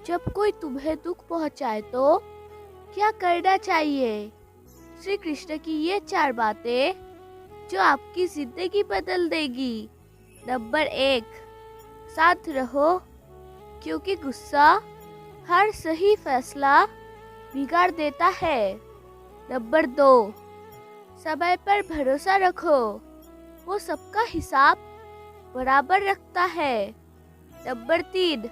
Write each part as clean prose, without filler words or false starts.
जब कोई तुम्हें दुख पहुंचाए तो क्या करना चाहिए? श्री कृष्ण की ये 4 बातें जो आपकी जिंदगी बदल देगी। नंबर 1, शांत रहो क्योंकि गुस्सा हर सही फैसला बिगाड़ देता है। नंबर 2, समय पर भरोसा रखो, वो सबका हिसाब बराबर रखता है। नंबर 3,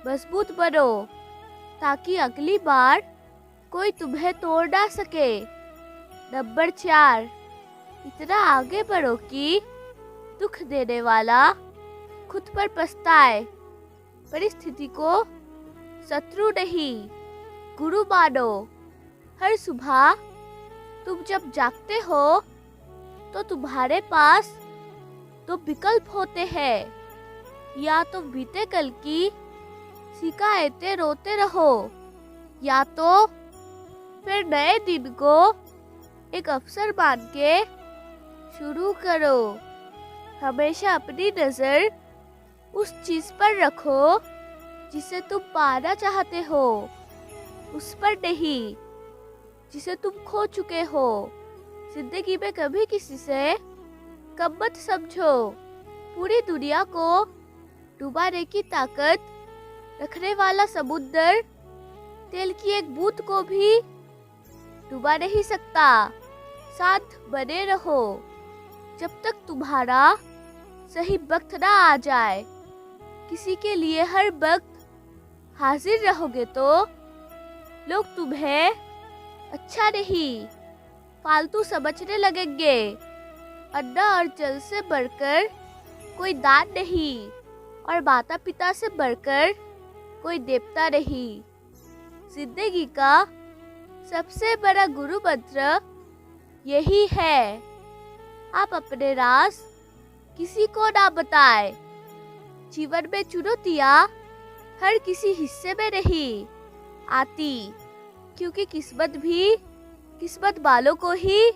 मजबूत बनो ताकि अगली बार कोई तुम्हें तोड़ ना सके। नंबर 4, इतना आगे बढ़ो कि दुख देने वाला खुद पर पछताए। परिस्थिति को शत्रु नहीं, गुरु मानो। हर सुबह तुम जब जागते हो तो तुम्हारे पास 2 विकल्प होते हैं, या तो बीते कल की शिकायतें रोते रहो, या तो फिर नए दिन को एक अवसर मान के शुरू करो। हमेशा अपनी नजर उस चीज पर रखो जिसे तुम पाना चाहते हो, उस पर नहीं जिसे तुम खो चुके हो। जिंदगी में कभी किसी से कम मत समझो। पूरी दुनिया को डुबाने की ताकत रखने वाला समुद्र तेल की एक बूंद को भी डुबा नहीं सकता। साथ बने रहो जब तक तुम्हारा सही वक्त ना आ जाए। किसी के लिए हर वक्त हाजिर रहोगे तो लोग तुम्हें अच्छा नहीं, फालतू समझने लगेंगे। अन्न और जल से बढ़कर कोई दान नहीं, और माता पिता से बढ़कर कोई देवता नहीं। जिंदगी का सबसे बड़ा गुरु मंत्र यही है, आप अपने राज किसी को ना बताएं। जीवन में चुनौतियाँ हर किसी हिस्से में नहीं आती, क्योंकि किस्मत भी किस्मत वालों को ही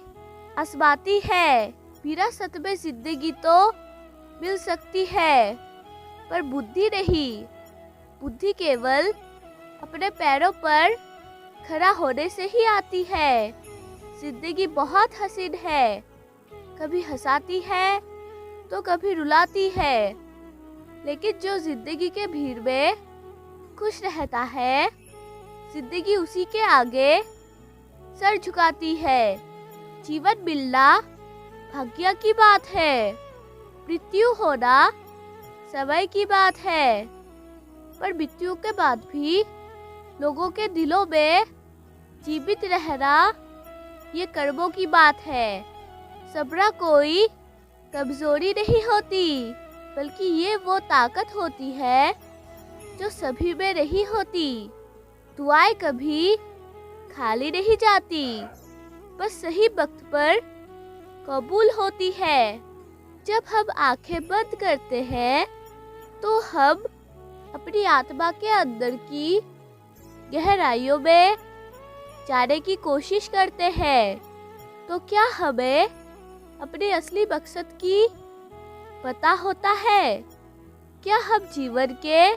आजमाती है। विरासत में जिंदगी तो मिल सकती है, पर बुद्धि नहीं। बुद्धि केवल अपने पैरों पर खड़ा होने से ही आती है। जिंदगी बहुत हसीन है, कभी हंसाती है तो कभी रुलाती है, लेकिन जो जिंदगी के भीड़ में खुश रहता है, जिंदगी उसी के आगे सर झुकाती है। जीवन मिलना भाग्य की बात है, मृत्यु होना समय की बात है, पर मृत्यु के बाद भी लोगों के दिलों में जीवित रहना ये कर्मों की बात है। सब्र कोई कमजोरी नहीं होती, बल्कि ये वो ताकत होती है जो सभी में नहीं होती। दुआएं कभी खाली नहीं जाती, बस सही वक्त पर कबूल होती है। जब हम आंखें बंद करते हैं तो हम अपनी आत्मा के अंदर की गहराइयों में जाने की कोशिश करते हैं। तो क्या हमें अपने असली मकसद की पता होता है? क्या हम जीवन के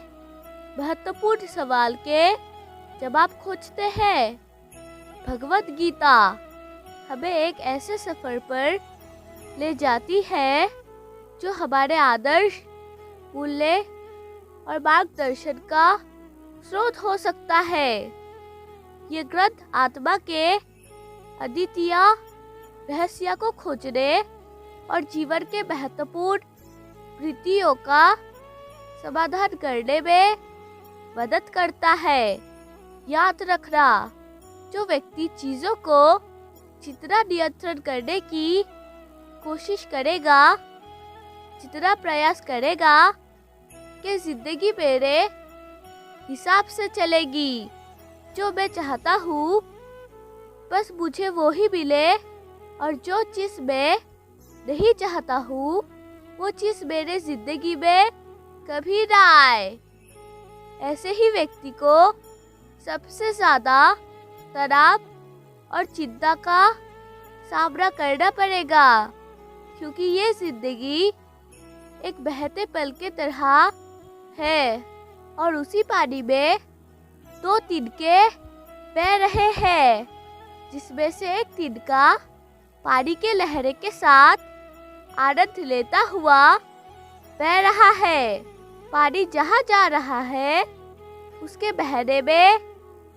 महत्वपूर्ण सवाल के जवाब खोजते हैं? भगवत गीता हमें एक ऐसे सफर पर ले जाती है जो हमारे आदर्श, मूल्य और मार्गदर्शन का स्रोत हो सकता है। ये ग्रंथ आत्मा के अद्वितीय रहस्य को खोजने और जीवन के महत्वपूर्ण वृत्तियों का समाधान करने में मदद करता है। याद रखना, जो व्यक्ति चीजों को जितना नियंत्रण करने की कोशिश करेगा, जितना प्रयास करेगा कि जिंदगी मेरे हिसाब से चलेगी, जो मैं चाहता हूँ बस मुझे वो ही मिले, और जो चीज मैं नहीं चाहता हूँ वो चीज मेरे जिंदगी में कभी ना आए। ऐसे ही व्यक्ति को सबसे ज्यादा तनाव और चिंता का सामना करना पड़ेगा, क्योंकि ये जिंदगी एक बहते पल के तरह है और उसी पानी में दो तिनके बह रहे हैं, जिसमें से एक तिनका पानी के लहरे के साथ आनंद लेता हुआ बह रहा है। पानी जहाँ जा रहा है उसके बहने में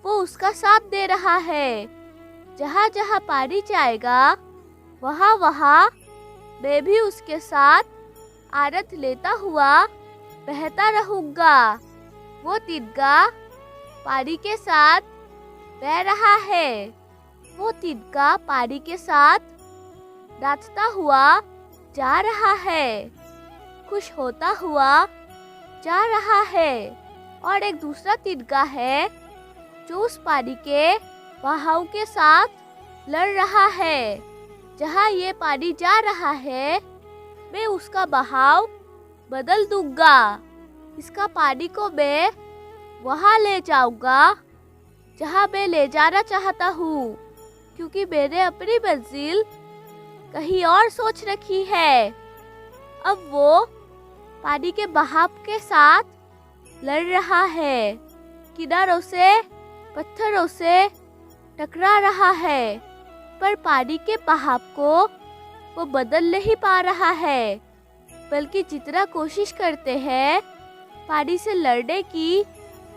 वो उसका साथ दे रहा है। जहाँ जहाँ पानी जाएगा वहाँ वहाँ मैं भी उसके साथ आनंद लेता हुआ बहता रहूँगा। वो तिनका पानी के साथ बह रहा है। वो तिनका पानी के साथ नाचता हुआ जा रहा है, खुश होता हुआ जा रहा है। और एक दूसरा तिनका है जो उस पानी के बहाव के साथ लड़ रहा है। जहाँ ये पानी जा रहा है मैं उसका बहाव बदल दूंगा। इसका पानी को मैं वहाँ ले जाऊंगा जहाँ मैं ले जाना चाहता हूँ, क्योंकि मैंने अपनी मंजिल कहीं और सोच रखी है। अब वो पानी के बहाव के साथ लड़ रहा है, किनारों से पत्थरों से टकरा रहा है, पर पानी के बहाव को वो बदल नहीं पा रहा है, बल्कि जितना कोशिश करते हैं पानी से लड़ने की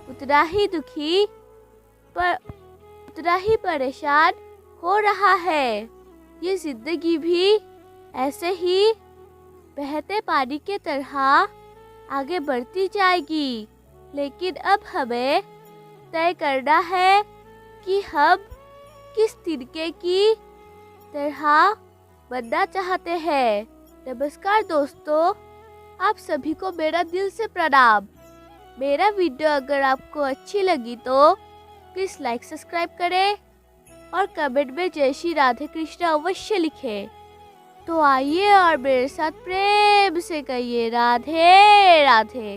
उतना ही दुखी पर उतना ही परेशान हो रहा है। ये जिंदगी भी ऐसे ही बहते पानी के तरह आगे बढ़ती जाएगी, लेकिन अब हमें तय करना है कि हम किस तिनके की तरह बनना चाहते हैं। नमस्कार दोस्तों, आप सभी को मेरा दिल से प्रणाम। मेरा वीडियो अगर आपको अच्छी लगी तो प्लीज़ लाइक सब्सक्राइब करें और कमेंट में जय श्री राधे कृष्ण अवश्य लिखें। तो आइए और मेरे साथ प्रेम से कहिए राधे राधे।